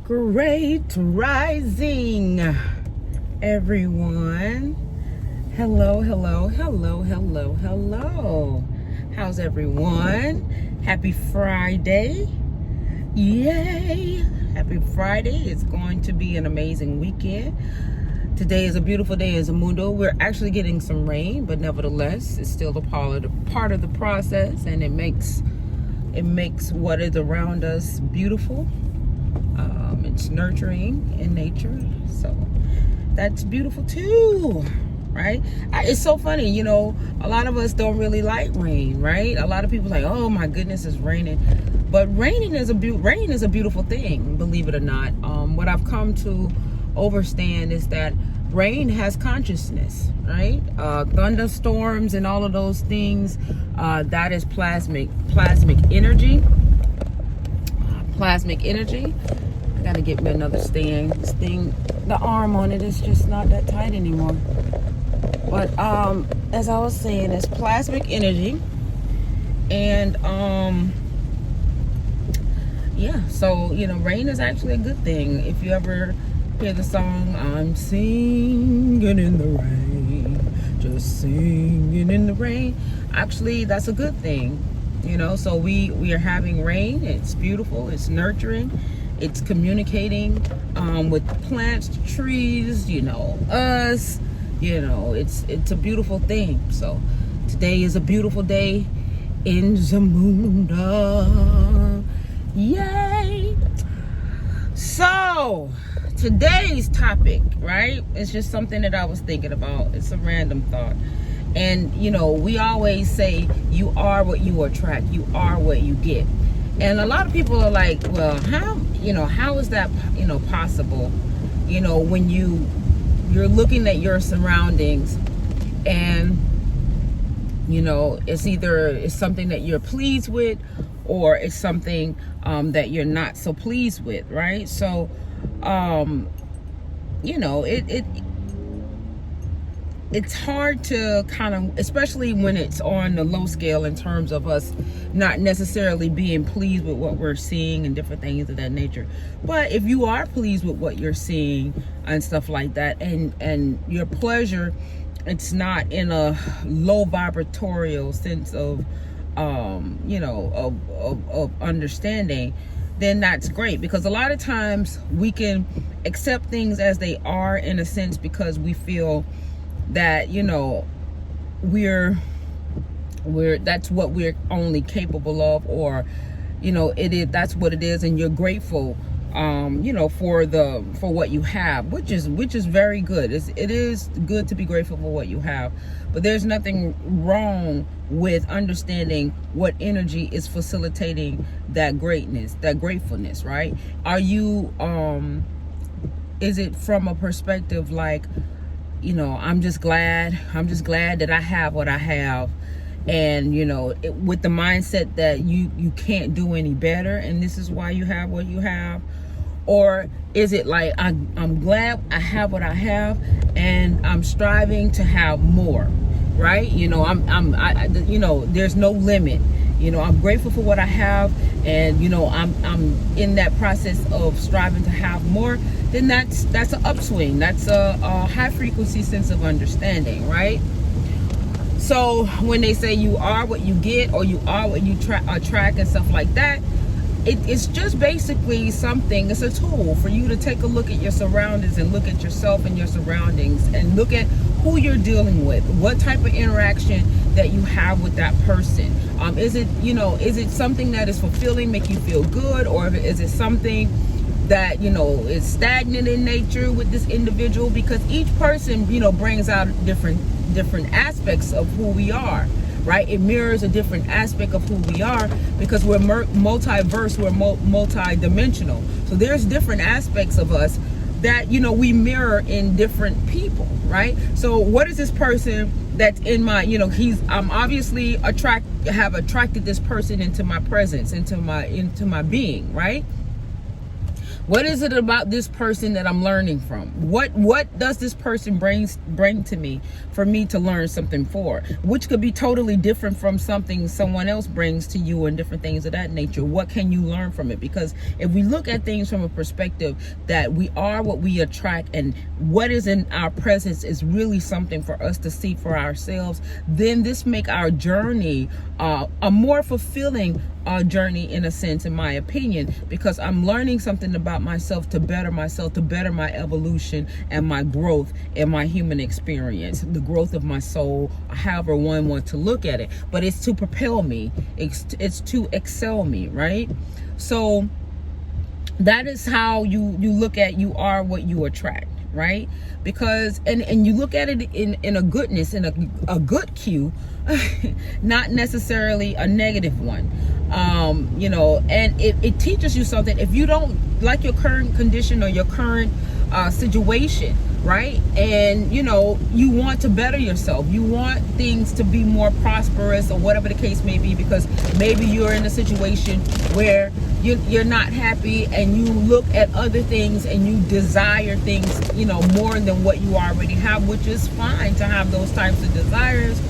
Great rising, everyone. Hello. How's everyone? Happy Friday. Yay. Happy Friday. It's going to be an amazing weekend. Today is a beautiful day in Zamunda. We're actually getting some rain, but nevertheless, it's still a part of the process, and it makes what is around us beautiful. It's nurturing in nature, so that's beautiful too, right? It's so funny, a lot of us don't really like rain, right? A lot of people are like, oh my goodness, it's raining. But rain is a beautiful thing, believe it or not. What I've come to understand is that rain has consciousness, right? Thunderstorms and all of those things, that is plasmic energy. Plasmic energy. I gotta get me another stand. This thing, the arm on it is just not that tight anymore. But as I was saying, it's plasmic energy, and so rain is actually a good thing. If you ever hear the song, I'm singing in the rain, just singing in the rain, actually that's a good thing. So we are having rain. It's beautiful, it's nurturing, it's communicating with plants, trees, us, it's a beautiful thing. So today is a beautiful day in Zamunda. Yay. So today's topic, right, it's just something that I was thinking about. It's a random thought. And we always say you are what you attract, you are what you get. And a lot of people are like, well, how is that possible? When you're looking at your surroundings, and it's something that you're pleased with, or it's something that you're not so pleased with, right? So it's hard to kind of, especially when it's on the low scale in terms of us not necessarily being pleased with what we're seeing and different things of that nature. But if you are pleased with what you're seeing and stuff like that, and your pleasure, it's not in a low vibratorial sense of of understanding, then that's great. Because a lot of times we can accept things as they are, in a sense, because we feel that we're that's what we're only capable of, or that's what it is, and you're grateful for what you have, which is very good. It is good to be grateful for what you have, but there's nothing wrong with understanding what energy is facilitating that greatness, that gratefulness, right? Are you is it from a perspective like, I'm just glad that I have what I have, and with the mindset that you can't do any better, and this is why you have what you have? Or is it like, I'm glad I have what I have, and I'm striving to have more, right? There's no limit. I'm grateful for what I have, and I'm in that process of striving to have more. Then that's an upswing. That's a high frequency sense of understanding, right? So when they say you are what you get, or you are what you attract and stuff like that, it's just basically something. It's a tool for you to take a look at your surroundings, and look at yourself and your surroundings, and look at who you're dealing with, what type of interaction that you have with that person. Is it something that is fulfilling, make you feel good, or is it something that is stagnant in nature with this individual? Because each person brings out different aspects of who we are, right? It mirrors a different aspect of who we are, because we're multiverse, we're multi-dimensional. So there's different aspects of us that we mirror in different people, right? So what is this person that's in my I'm obviously have attracted this person into my presence, into my being, right? What is it about this person that I'm learning from? What does this person bring to me for me to learn something for? Which could be totally different from something someone else brings to you and different things of that nature. What can you learn from it? Because if we look at things from a perspective that we are what we attract, and what is in our presence is really something for us to see for ourselves, then this make our journey a more fulfilling journey, in a sense, in my opinion, because I'm learning something about myself, to better my evolution and my growth and my human experience, the growth of my soul, however one wants to look at it. But it's to propel me, it's to excel me, right? So that is how you look at, you are what you attract, right? Because and you look at it in a goodness, in a good cue, not necessarily a negative one. You know, and it teaches you something. If you don't like your current condition or your current situation, right, and you know, you want to better yourself, you want things to be more prosperous or whatever the case may be, because maybe you're in a situation where you're not happy, and you look at other things and you desire things, you know, more than what you already have, which is fine to have those types of desires.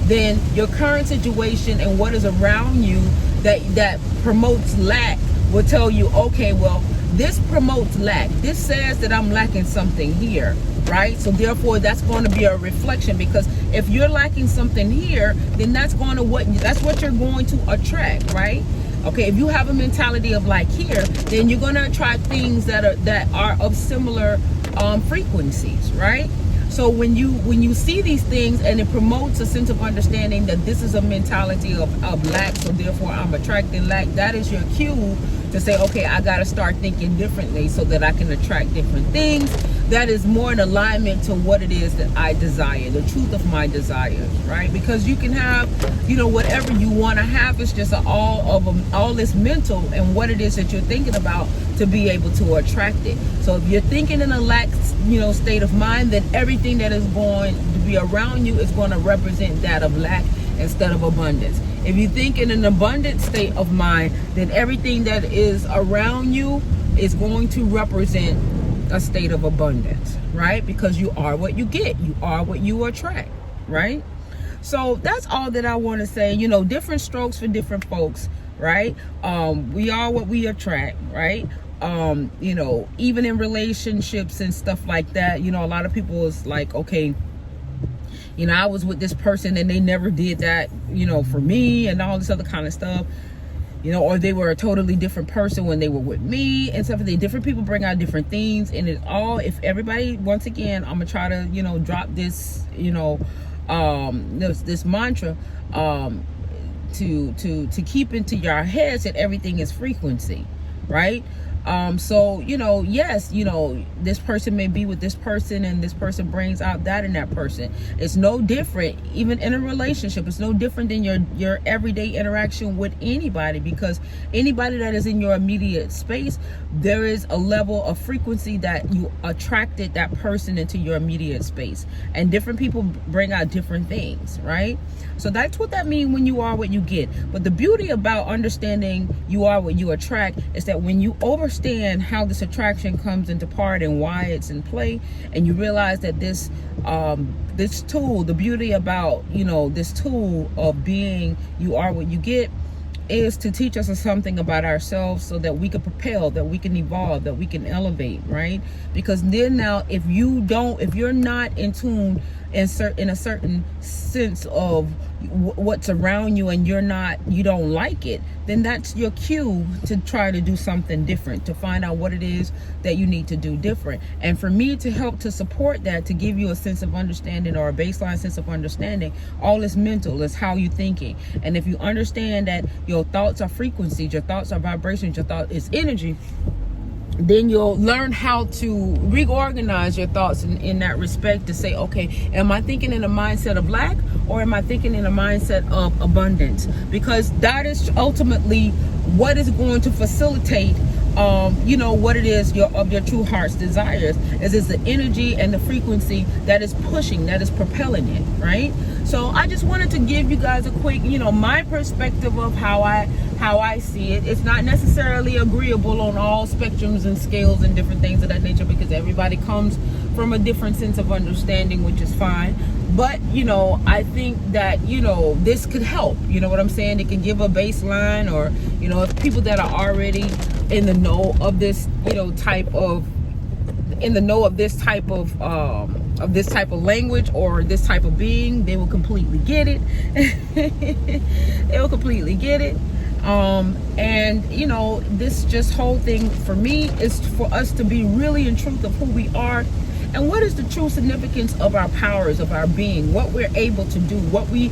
Then your current situation and what is around you that promotes lack will tell you, okay, well, this promotes lack. This says that I'm lacking something here, right? So therefore, that's going to be a reflection, because if you're lacking something here, then that's what you're going to attract, right? Okay, if you have a mentality of like here, then you're going to attract things that are of similar frequencies, right? So when you see these things, and it promotes a sense of understanding that this is a mentality of lack, so therefore I'm attracting lack, that is your cue to say, okay, I got to start thinking differently so that I can attract different things that is more in alignment to what it is that I desire, the truth of my desires, right? Because you can have, you know, whatever you want to have. It's just all this mental and what it is that you're thinking about to be able to attract it. So if you're thinking in a lack, you know, state of mind, then everything that is going to be around you is going to represent that of lack instead of abundance. If you think in an abundant state of mind, then everything that is around you is going to represent a state of abundance, right? Because you are what you get, you are what you attract, right? So that's all that I want to say. You know, different strokes for different folks, right? We are what we attract, right? You know, even in relationships and stuff like that, you know, a lot of people is like, okay, you know, I was with this person and they never did that, you know, for me, and all this other kind of stuff, you know, or they were a totally different person when they were with me and stuff. Different people bring out different things, and it all, if everybody, once again, I'm gonna try to, you know, drop this, you know, this mantra, to keep into your heads that everything is frequency, right? So, you know, yes, you know, this person may be with this person, and this person brings out that in that person. It's no different, even in a relationship. It's no different than your everyday interaction with anybody, because anybody that is in your immediate space, there is a level of frequency that you attracted that person into your immediate space, and different people bring out different things, right? So that's what that means when you are what you get. But the beauty about understanding you are what you attract is that when you understand how this attraction comes into part and why it's in play, and you realize that this tool, the beauty about, you know, this tool of being you are what you get, is to teach us something about ourselves so that we can propel, that we can evolve, that we can elevate, right? Because then now, if you're not in tune in a certain sense of what's around you, and you don't like it, then that's your cue to try to do something different, to find out what it is that you need to do different. And for me to help to support that, to give you a sense of understanding, or a baseline sense of understanding, all is mental, is how you're thinking. And if you understand that your thoughts are frequencies, your thoughts are vibrations, your thought is energy, then you'll learn how to reorganize your thoughts in that respect, to say, okay, am I thinking in a mindset of lack, or am I thinking in a mindset of abundance? Because that is ultimately what is going to facilitate what it is of your true heart's desires is the energy and the frequency that is pushing, that is propelling it, right? So I just wanted to give you guys a quick, my perspective of how I see it. It's not necessarily agreeable on all spectrums and scales and different things of that nature, because everybody comes from a different sense of understanding, which is fine. But I think that this could help. You know what I'm saying? It can give a baseline, or if people that are already in the know of this type of this type of language or this type of being, they will completely get it. They will completely get it. And this just whole thing for me is for us to be really in truth of who we are, and what is the true significance of our powers, of our being, what we're able to do, what we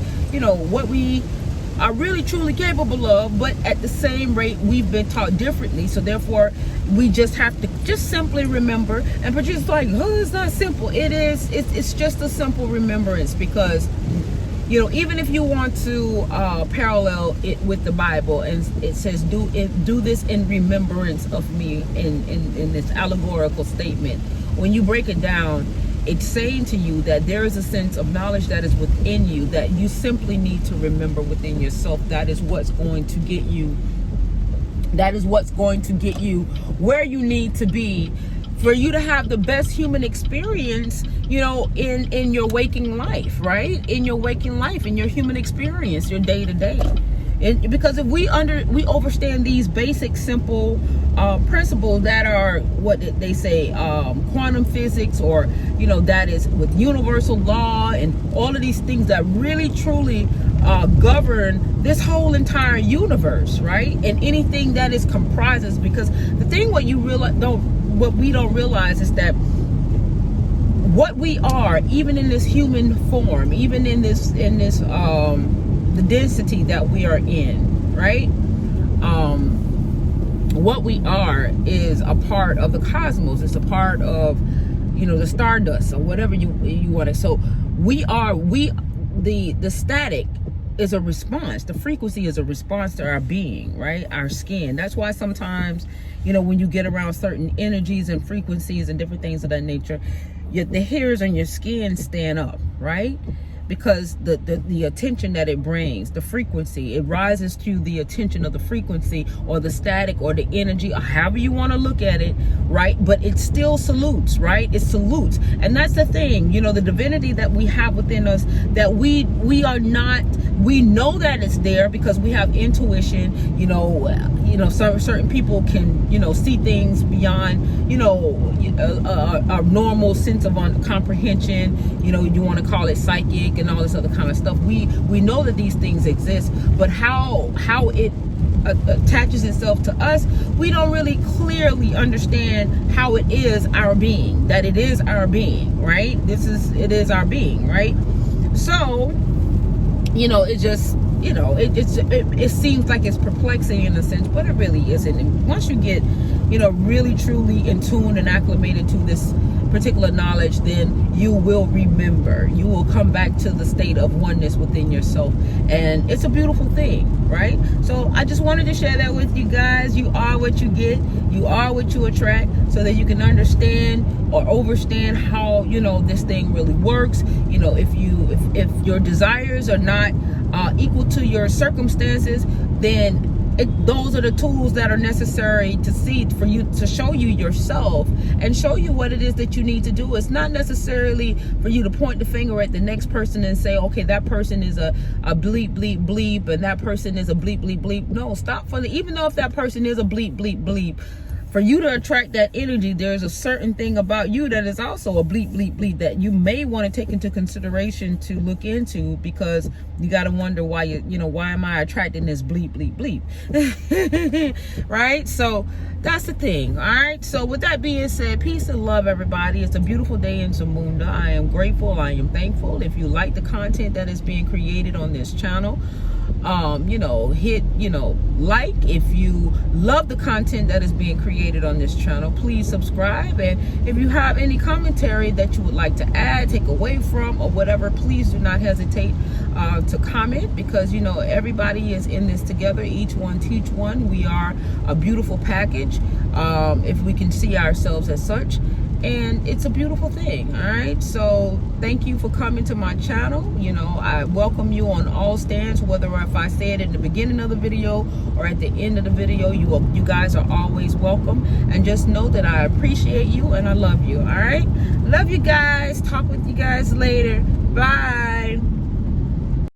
are really truly capable of. But at the same rate, we've been taught differently, so therefore we just have to just simply remember. And Patricia's like, oh, it's not simple. It is. It's just a simple remembrance, because even if you want to parallel it with the Bible, and it says do this in remembrance of me, in this allegorical statement, when you break it down, it's saying to you that there is a sense of knowledge that is within you that you simply need to remember within yourself. That is what's going to get you. That is what's going to get you where you need to be, for you to have the best human experience, in your waking life, right? In your waking life, in your human experience, your day to day. Because if we understand these basic, simple principles that are what they say, quantum physics, or that is with universal law and all of these things that really truly govern this whole entire universe, right? And anything that is comprises. Because the thing what we don't realize is that what we are, even in this human form, even in this the density that we are in, right? What we are is a part of the cosmos. It's a part of, the stardust, or whatever you want to. So the static is a response. The frequency is a response to our being, right? Our skin. That's why sometimes, when you get around certain energies and frequencies and different things of that nature, the hairs on your skin stand up, right? Because the attention that it brings, the frequency, it rises to the attention of the frequency, or the static, or the energy, or however you want to look at it, right? But it still salutes, right? It salutes. And that's the thing, the divinity that we have within us, that we are not, we know that it's there because we have intuition. Certain people can, see things beyond, a normal sense of comprehension. You want to call it psychic and all this other kind of stuff. We know that these things exist, but how it attaches itself to us, we don't really clearly understand how it is our being, that it is our being, right? It is our being, right? So, it just, it seems like it's perplexing in a sense, but it really isn't. And once you get, really truly in tune and acclimated to this particular knowledge, then you will remember. You will come back to the state of oneness within yourself, and it's a beautiful thing, right? So I just wanted to share that with you guys. You are what you get. You are what you attract, so that you can understand or overstand how this thing really works. If your desires are not equal to your circumstances, then those are the tools that are necessary to see, for you to show you yourself and show you what it is that you need to do. It's not necessarily for you to point the finger at the next person and say, okay, that person is a bleep bleep bleep, and that person is a bleep bleep bleep. No, stop for even though if that person is a bleep bleep bleep, for you to attract that energy, there's a certain thing about you that is also a bleep bleep bleep that you may want to take into consideration to look into, because you got to wonder why why am I attracting this bleep bleep bleep? Right? So that's the thing. All right. So with that being said, peace and love, everybody. It's a beautiful day in Zamunda. I am grateful. I am thankful. If you like the content that is being created on this channel, hit, like. If you love the content that is being created on this channel, please subscribe. And if you have any commentary that you would like to add, take away from, or whatever, please do not hesitate to comment, because everybody is in this together. Each one teach one. We are a beautiful package, if we can see ourselves as such. And it's a beautiful thing. All right, so thank you for coming to my channel. I welcome you on all stands, whether if I say it in the beginning of the video or at the end of the video. You guys are always welcome, and just know that I appreciate you and I love you. All right, love you guys. Talk with you guys later. Bye.